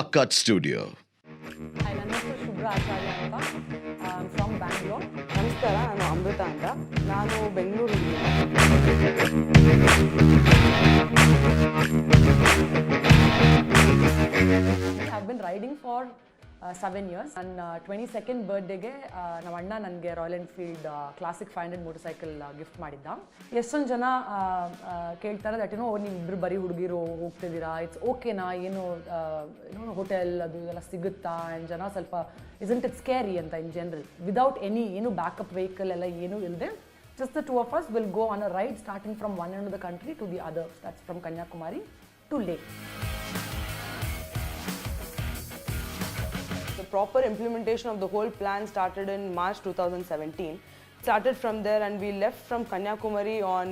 Tuck Studio. Hi, ನನ್ನ ಹೆಸರು ಶುಭ್ರ ಆಚಾರ್ಯ ಅಂತ ಫ್ರಮ್ ಬ್ಯಾಂಗ್ಳೂರ್. ನಮಸ್ಕಾರ, ನಾನು ಅಮೃತ ಅಂತ. ನಾನು ಬೆಂಗಳೂರಲ್ಲಿ. I've been riding for 7 years. ನನ್ನ 22nd ಬರ್ಡೇಗೆ ನಮ್ಮ ಅಣ್ಣ ನನಗೆ royal Enfield classic 500 motor cycle gift ಮಾಡಿದ್ದ. ಎಷ್ಟೊಂದು ಜನ ಕೇಳ್ತಾರೆ ದಟ್ ನೀವು ಇಬ್ಬರು ಬರೀ ಹುಡುಗಿರು ಹೋಗ್ತಿದ್ದೀರಾ, ಇಟ್ಸ್ ಓಕೆನಾ, ಏನು ಹೋಟೆಲ್ ಅದು ಎಲ್ಲ ಸಿಗುತ್ತಾ, ಆ್ಯಂಡ್ ಜನ ಸ್ವಲ್ಪ ಇಸಂಟ್ ಇಟ್ ಸ್ಕೇರಿ ಅಂತ ಇನ್ ಜನರಲ್ ವಿದೌಟ್ ಏನು ಬ್ಯಾಕಪ್ ವೆಹಿಕಲ್ ಎಲ್ಲ ಏನೂ ಇಲ್ಲದೆ just the two of us will go on a ride starting from one end of the country to the other. That's from Kanyakumari to Leh. The proper implementation of the whole plan started in March 2017. Started from there and we left from Kanyakumari on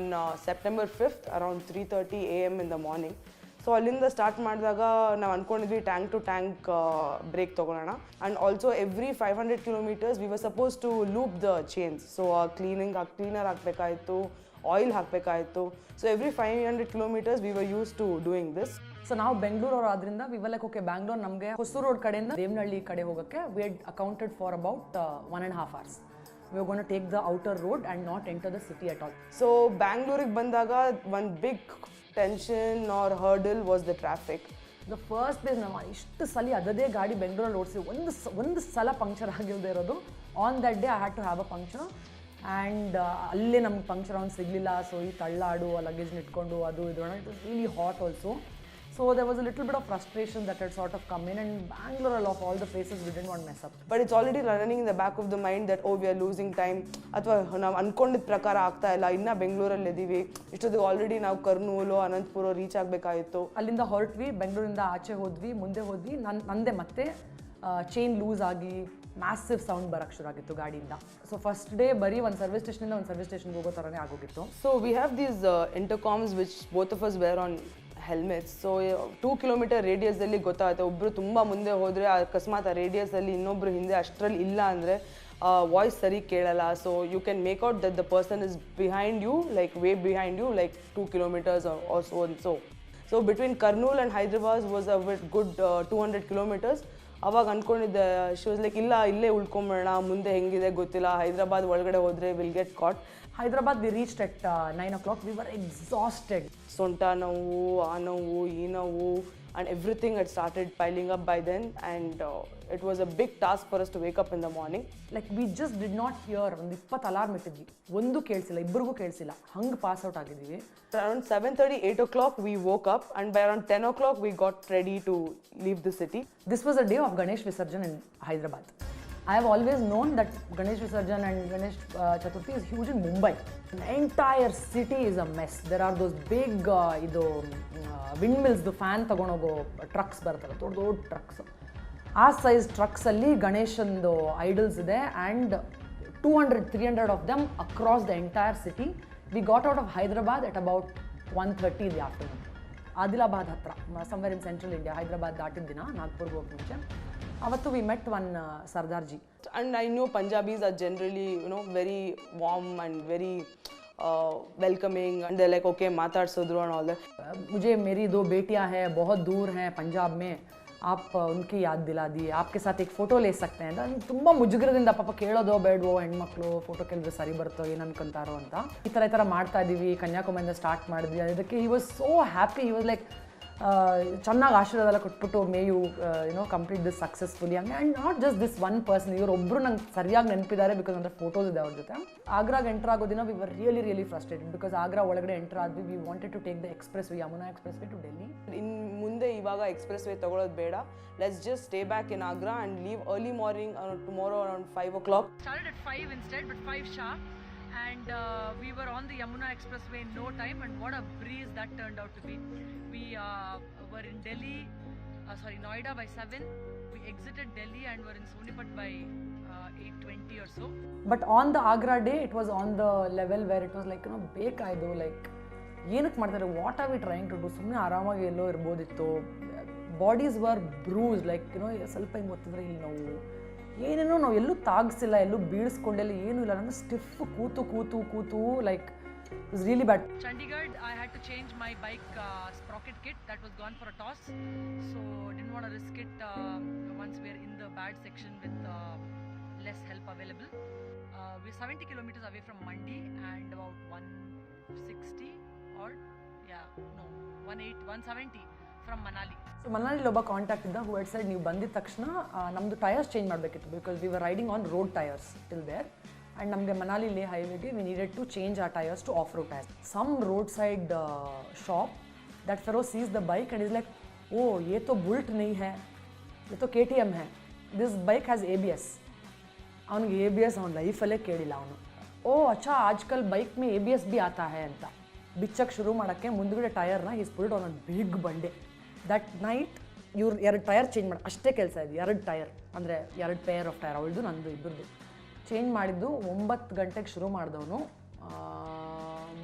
September 5th around 3:30 a.m. in the morning. So ಅಲ್ಲಿಂದ start ಮಾಡಿದಾಗ ನಾವು ಅಂದ್ಕೊಂಡಿದ್ವಿ tank to tank break ತೊಗೊಳ್ಳೋಣ. And also every 500 kilometers we were suppose to loop the chains. So cleaner ಹಾಕಬೇಕಾಯಿತು, oil ಹಾಕಬೇಕಾಯಿತು. So every 500 kilometers we were use to doing this. So ನಾವು ಬೆಂಗಳೂರು ಆದ್ರಿಂದ we were like okay, Bangalore ನಮಗೆ Hosur road ಕಡೆಯಿಂದ ದೇವನಹಳ್ಳಿ ಕಡೆ ಹೋಗೋಕ್ಕೆ we had accounted for about 1.5 hours. We were going to take the outer road and not enter the city at all. So ಬ್ಯಾಂಗ್ಳೂರಿಗೆ ಬಂದಾಗ ಒಂದು big tension or hurdle was the traffic. The first days ನಾವು ಇಷ್ಟು ಸಲ ಅದೇ ಗಾಡಿ ಬೆಂಗಳೂರಲ್ಲಿ ಓಡಿಸಿ ಒಂದು ಸಲ ಪಂಕ್ಚರ್ ಆಗಿಲ್ಲದೆ ಇರೋದು. On that day I had to have a puncture and ಅಲ್ಲೇ ನಮ್ಗೆ ಪಂಕ್ಚರ್ ಅವ್ನು ಸಿಗಲಿಲ್ಲ. ಸೊ ಈ ತಳ್ಳಾಡು ಆ ಲಗೇಜ್ನ ಇಟ್ಕೊಂಡು ಅದು ಇದು it was really hot also. So there was a little bit of frustration that had sort of come in, and Bangalore, of all the places, we didn't want to mess up. But it's already running in the back of the mind that we are losing time, ಅಥವಾ ನಾವು ಅಂದ್ಕೊಂಡಿದ್ದ ಪ್ರಕಾರ ಆಗ್ತಾ ಇಲ್ಲ, ಇನ್ನೂ ಬೆಂಗಳೂರಲ್ಲಿ ಇದ್ದೀವಿ, ಇಷ್ಟೊತ್ತಿಗೆ already ನಾವು ಕರ್ನೂಲು ಅನಂತಪುರ ರೀಚ್ ಆಗಬೇಕಾಯಿತು. ಅಲ್ಲಿಂದ ಹೊರಟ್ವಿ, ಬೆಂಗಳೂರಿಂದ ಆಚೆ ಹೋದ್ವಿ, ಮುಂದೆ ಹೋದ್ವಿ. ನಂದೆ ಮತ್ತೆ ಚೈನ್ ಲೂಸ್ ಆಗಿ ಮ್ಯಾಸಿವ್ ಸೌಂಡ್ ಬರೋಕ್ಕೆ ಶುರು ಆಗಿತ್ತು ಗಾಡಿಯಿಂದ. ಸೊ ಫಸ್ಟ್ ಡೇ ಬರೀ ಒಂದು ಸರ್ವಿಸ್ ಸ್ಟೇಷನಿಂದ ಒಂದು ಸರ್ವಿಸ್ ಸ್ಟೇಷನ್ಗೆ ಹೋಗೋ ಥರನೇ ಆಗೋಗಿತ್ತು. So we have these intercoms which both of us wear on helmets. So 2 kilometer ರೇಡಿಯಸ್ದಲ್ಲಿ ಗೊತ್ತಾಗುತ್ತೆ, ಒಬ್ಬರು ತುಂಬ ಮುಂದೆ ಹೋದರೆ ಅಕಸ್ಮಾತ್ ಆ ರೇಡಿಯಸಲ್ಲಿ ಇನ್ನೊಬ್ಬರು ಹಿಂದೆ ಅಷ್ಟರಲ್ಲಿ ಇಲ್ಲ ಅಂದರೆ ವಾಯ್ಸ್ ಸರಿ ಕೇಳಲ್ಲ. So you can make out that the person is behind you, like way behind you, like 2 kilometers or so and so. So between Kurnool and Hyderabad was a good 200 kilometers. ಅವಾಗ ಅಂದ್ಕೊಂಡಿದ್ದೆ, ಶಿ ವಾಸ್ ಲೈಕ್ ಇಲ್ಲ ಇಲ್ಲೇ ಉಳ್ಕೊಂಬಿಡೋಣ, ಮುಂದೆ ಹೆಂಗಿದೆ ಗೊತ್ತಿಲ್ಲ, ಹೈದ್ರಾಬಾದ್ ಒಳಗಡೆ ಹೋದರೆ will get caught. Hyderabad we reached at 9 o'clock. We were exhausted. ಸೊಂಟ ನೋವು, ಆ ನೋವು, ಈ ನೋವು, and everything had started piling up by then, and it was a big task for us to wake up in the morning. Like we just did not hear. ಒಂದು 20 alarm ಇಟ್ಟಿದ್ವಿ, ಒಂದು ಕೇಳಿಸಿಲ್ಲ, ಇಬ್ಬರಿಗೂ ಕೇಳಿಸಿಲ್ಲ, ಹಂಗೆ ಪಾಸ್ ಔಟ್ ಆಗಿದ್ದೀವಿ. Around 7:30, 8 o'clock we woke up, and by around 10 o'clock we got ready to leave the city. This was a day of Ganesh Visarjan in Hyderabad. I have always known that Ganesh Visarjan and Ganesh Chaturthi is huge in Mumbai. The entire city is a mess. There are those big windmills, the fan ತಗೊಂಡೋಗೋ trucks ಬರ್ತಲ್ಲ, ದೊಡ್ಡ trucks. ಆ size ಟ್ರಕ್ಸಲ್ಲಿ ಗಣೇಶಂದು idols ಇದೆ, and 200-300 of them across the entire city. We got out of Hyderabad at about 1:30 in the afternoon. Adilabad ಹತ್ರ, somewhere in central India. Hyderabad ದಾಟಿದ ದಿನ, ನಾಗ್ಪುರ್ಗೆ ಹೋಗಿ ಮುಂಚೆ ಅವತ್ತು we met one Sardarji. And I know Punjabis are generally, very warm and very welcoming, and they're like, okay, ಮಾತಾಡ್ಸೋದ್ರು and all that. मुझे मेरी 2 बेटियां हैं, बहुत दूर हैं पंजाब में, आप उनकी याद दिला दी, आपके साथ एक फ़ोटो ले सकते हैं. ತುಂಬ ಮುಜುಗರದಿಂದ ಪಾಪ ಕೇಳೋದೋ ಬೇಡವೋ, ಹೆಣ್ಮಕ್ಳು ಫೋಟೋ ಕೇಳಿದ್ರೆ ಸರಿ ಬರುತ್ತೋ ಏನು ಅನ್ಕೊಂತಾರೋ ಅಂತ ಈ ಥರ ಮಾಡ್ತಾ ಇದ್ದೀವಿ. ಕನ್ಯಾಕುಮಾರಿಯಿಂದ ಸ್ಟಾರ್ಟ್ ಮಾಡಿದ್ವಿ. ಅದಕ್ಕೆ he was so happy. He was like ಚೆನ್ನಾಗಿ ಆಶೀರ್ವಾದ ಎಲ್ಲ ಕೊಟ್ಬಿಟ್ಟು, may you complete this successfully ಹಂಗೆ. And not just this one person, ಇವರೊಬ್ಬರು ನಂಗೆ ಸರಿಯಾಗಿ ನೆನಪಿದ್ದಾರೆ, ಬಿಕಾಸ್ ಅಂದರೆ ಫೋಟೋಸ್ ಇದೆ ಅವ್ರ ಜೊತೆ. ಆಗ್ರಾಗೆ ಎಂಟರ್ ಆಗೋ ದಿನ we were really frustrated, because Agra ಒಳಗಡೆ ಎಂಟರ್ ಆದ್ವಿ. We wanted to take the expressway, Yamuna expressway to Delhi. ಇನ್ನು ಮುಂದೆ ಇವಾಗ ಎಕ್ಸ್ಪ್ರೆಸ್ ವೇ ತೊಗೊಳೋದು ಬೇಡ, let's just stay back in Agra and leave early morning tomorrow around 5 o'clock. Started at 5 instead, but 5 sharp, and we were on the Yamuna Expressway in no time, and what a breeze that turned out to be. We were in Noida by 7. We exited Delhi and were in Sonipat by 8:20 or so. But on the Agra day, it was on the level where it was like, ಬೇಕಾಯ್ತು, like ಏನಕ್ಕೆ ಮಾಡ್ತಾರೆ, what are we trying to do, ಸುಮ್ಮನೆ ಆರಾಮಾಗಿ ಎಲ್ಲೋ ಇರ್ಬೋದಿತ್ತು. Bodies were bruise, like ಸ್ವಲ್ಪ ಹಿಂಗೆ ಗೊತ್ತಿದ್ರೆ ಇಲ್ಲಿ ನೋವು, ಏನೇನೋ ನಾವು ಎಲ್ಲೂ ತಾಗಿಸಿಲ್ಲ, ಎಲ್ಲೂ ಬೀಳಿಸ್ಕೊಂಡೆಲ್ಲ ಏನೂ ಇಲ್ಲ. ನಮಗೆ ಸ್ಟಿಫ್ ಕೂತು like It was really bad. Chandigarh, I had to change my bike sprocket kit that was gone for a toss. So didn't want to risk it once we're in the bad section with less help available. We're 70 kilometers away from Mandi and about 160 or 170 from Manali. So Manali ಒಬ್ಬ contact ಇದ್ದ ಹೂ head side ನೀವು ಬಂದಿದ ತಕ್ಷಣ ನಮ್ಮದು tyres change ಮಾಡಬೇಕಿತ್ತು because we were riding on road tyres till there and ನಮಗೆ ಮನಾಲಿ ಲೇ ಹೈವೇಗೆ we needed to change ಆ tyres to off road tyres some road side shop that fellow sees the bike and is like ओ ये तो Bullet नहीं है ये तो KTM है दिस बाइक हैज़ ABS ಅವನಿಗೆ ABS ಅವನ ಲೈಫಲ್ಲೇ ಕೇಳಿಲ್ಲ ಅವನು ಓ ಅಚ್ಚಾ ಆಜ್ಕಲ್ ಬೈಕ್ ಮೇ ABS भी आता है ಅಂತ ಬಿಚ್ಚಕ್ಕೆ ಶುರು ಮಾಡೋಕ್ಕೆ ಮುಂದುಗಡೆ ಟಯರ್ನ ಈಸ್ ಪುಲ್ಡ್ ಆನ್ ಬಿಗ್ ಬಂಡೆ ದಟ್ ನೈಟ್ ಇವ್ರು 2 ಟಯರ್ ಚೇಂಜ್ ಮಾಡಿ ಅಷ್ಟೇ ಕೆಲಸ ಇದೆ 2 ಟಯರ್ ಅಂದರೆ 2 ಪೇರ್ ಆಫ್ ಟಯರ್ ಅವಳದು ನಂದು ಇಬ್ಬರದು ಚೇಂಜ್ ಮಾಡಿದ್ದು 9 ಗಂಟೆಗೆ ಶುರು ಮಾಡಿದವನು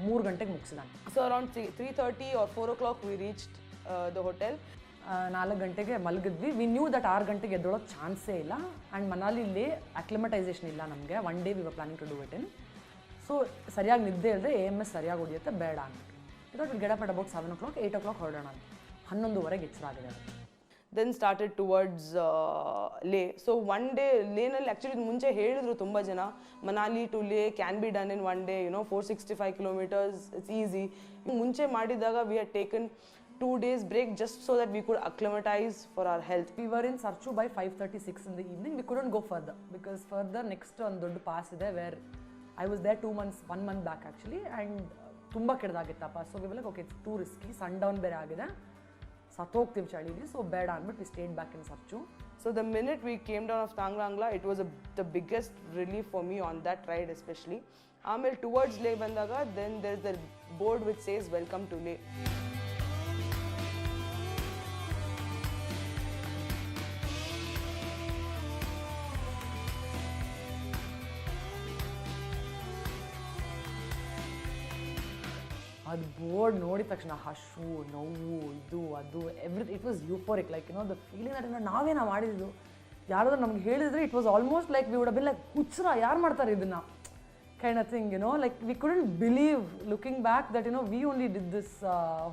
3 ಗಂಟೆಗೆ ಮುಗಿಸಿದಾನೆ. So around 3:30 or 4 o'clock we reached the hotel. 4 ಗಂಟೆಗೆ ಮಲಗಿದ್ವಿ. ವಿ ನ್ಯೂ ದಟ್ 6 ಗಂಟೆಗೆ ಎದ್ದೊಳೋಕ್ಕೆ ಚಾನ್ಸೇ ಇಲ್ಲ. ಆ್ಯಂಡ್ ಮನಾಲಿಲಿ ಅಕ್ಲಿಮಟೈಸೇಷನ್ ಇಲ್ಲ ನಮಗೆ. 1 day we were planning to do it in. So ಸರಿಯಾಗಿ ನಿದ್ದೆ ಇಲ್ಲದೆ AMS ಸರಿಯಾಗಿ ಹೊಡಿಯುತ್ತೆ ಬೇಡ ಅಂದ್ಬಿಟ್ಟು ಇದೊಟ್ಟು will get up at about 7 o'clock 8 o'clock ಹೊರಡೋಣ ಅಂತ 11:30 ಎಚ್ಚರಾಗಿದೆ. Then started towards Leh. So one day Lehnalli actually ಮುಂಚೆ ಹೇಳಿದ್ರು ತುಂಬ ಜನ ಮನಾಲಿ ಟು ಲೇ can be done in 1 day, 465 kilometers, it's easy. ಮುಂಚೆ ಮಾಡಿದಾಗ we had taken 2 days break just so that we could acclimatize for our health. We were in Sarchu by 5:36 in the evening. We couldn't go further because further next ಒಂದು ದೊಡ್ಡ pass ಇದೆ where I was there 1 month back actually and ತುಂಬ ಕೆಡ್ದಾಗಿತ್ತಪ್ಪ. So we were like okay it's too risky, sundown ಬೇರೆ ಆಗಿದೆ, ಸತ್ತೋಗ್ತೀವಿ ಚಳಿಲಿ, so ಬೇಡ ಅಂದ್ಬಿಟ್ಟು we stayed back in Sarchu. So the minute we came down of Tanglangla, it was the biggest relief for me on that ride especially. ಆಮೇಲೆ towards Leh ಬಂದಾಗ then there's the board which says welcome to Leh. ಅದು board ನೋಡಿದ ತಕ್ಷಣ ಹಶು ನೋವು ಇದು ಅದು every it was euphoric like the feeling that ನಾವೇನೋ ಮಾಡಿದ್ದು ಯಾರಾದ್ರೂ ನಮ್ಗೆ ಹೇಳಿದ್ರೆ it was almost like we would have been like ಹುಚ್ಚರ ಯಾರು ಮಾಡ್ತಾರೆ ಇದನ್ನ kind of thing like we couldn't believe looking back that we only did this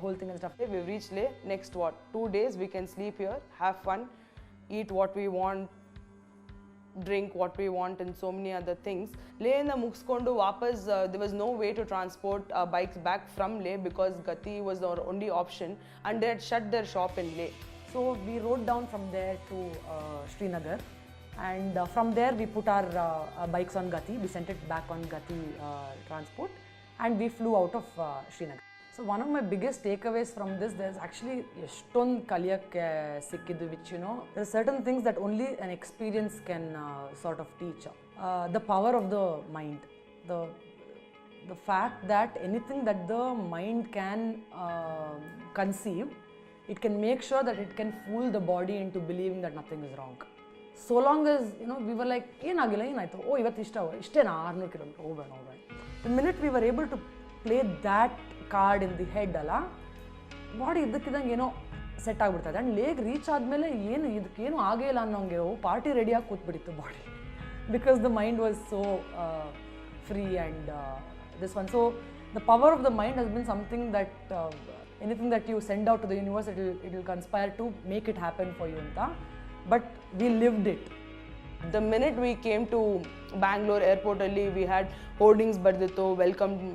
whole thing and stuff. We've reached Leh. Next 2 days we can sleep here, have fun, eat what we want, drink what we want and so many other things. Leh ಇಂದ ಮುಗಿಸ್ಕೊಂಡು ವಾಪಸ್ there was no way to transport our bikes back from Leh because Gati was our only option and they had shut their shop in Leh. So we rode down from there to Srinagar and from there we put our bikes on Gati. We sent it back on Gati transport and we flew out of Srinagar. So one of my biggest takeaways from this, there's actually ಎಷ್ಟೊಂದು ಕಲಿಯೋಕ್ಕೆ ಸಿಕ್ಕಿದ್ದು which there are certain things that only an experience can sort of teach. The power of the mind, the fact that anything that the mind can conceive, it can make sure that it can fool the body into believing that nothing is wrong. So long as we were like ಏನಾಗಿಲ್ಲ ಏನಾಯಿತು ಓ ಇವತ್ತು ಇಷ್ಟೇನಾ 600 kilometre ಹೋಗೋಣ. The minute we were able to play that card in the head ಅಲ್ಲ body ಇದ್ದಕ್ಕಿದ್ದಂಗೆ ಏನೋ set ಆಗಿಬಿಡ್ತದೆ. And ಲೇಗ್ reach ಆದಮೇಲೆ ಇದಕ್ಕೇನು ಆಗೇ ಇಲ್ಲ ಅನ್ನೋಂಗೆ ಪಾರ್ಟಿ ರೆಡಿಯಾಗಿ ಕೂತ್ಬಿಟ್ಟಿತ್ತು body because the mind was so free and this one. So the power of the mind has been something that anything that you send out to the universe it will conspire to make it happen for you ಅಂತ. But we lived it. The minute we came to Bangalore airport ಅಲ್ಲಿ we had hoardings ಬರ್ದಿತ್ತು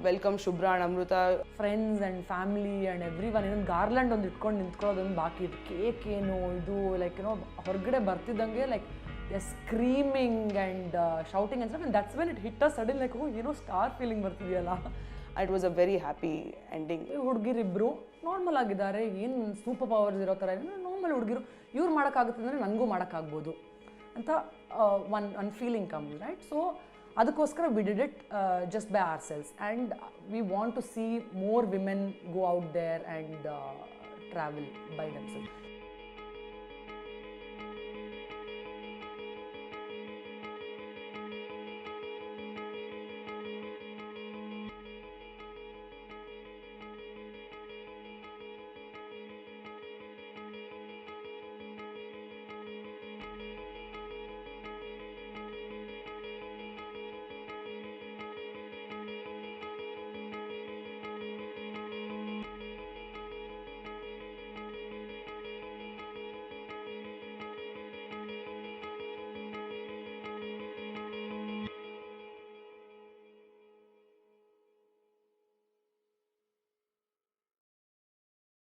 welcome Shubhra and Amrita. Friends and family and everyone ಇನ್ನೊಂದು garland ಒಂದು ಇಟ್ಕೊಂಡು ನಿಂತ್ಕೊಳ್ಳೋದೊಂದು ಬಾಕಿ ಇದು cake ಏನು ಇದು ಲೈಕ್ ಹೊರಗಡೆ ಬರ್ತಿದ್ದಂಗೆ like screaming and shouting and and that's when it hit us sudden like star feeling ಬರ್ತಿದೆಯಲ್ಲ. It was a very happy ending. ಹುಡುಗಿರಿಬ್ರು ನಾರ್ಮಲ್ ಆಗಿದ್ದಾರೆ, ಏನು ಸೂಪರ್ ಪವರ್ಸ್ ಇರೋ ಥರ ನಾರ್ಮಲ್ ಹುಡುಗಿರು ಇವ್ರು ಮಾಡೋಕ್ಕಾಗುತ್ತೆ ಅಂದರೆ ನನಗೂ ಮಾಡೋಕ್ಕಾಗ್ಬೋದು ಅಂತ one feeling comes, right? So ಅದಕ್ಕೋಸ್ಕರ we did it just by ourselves and we want to see more women go out there and travel by themselves.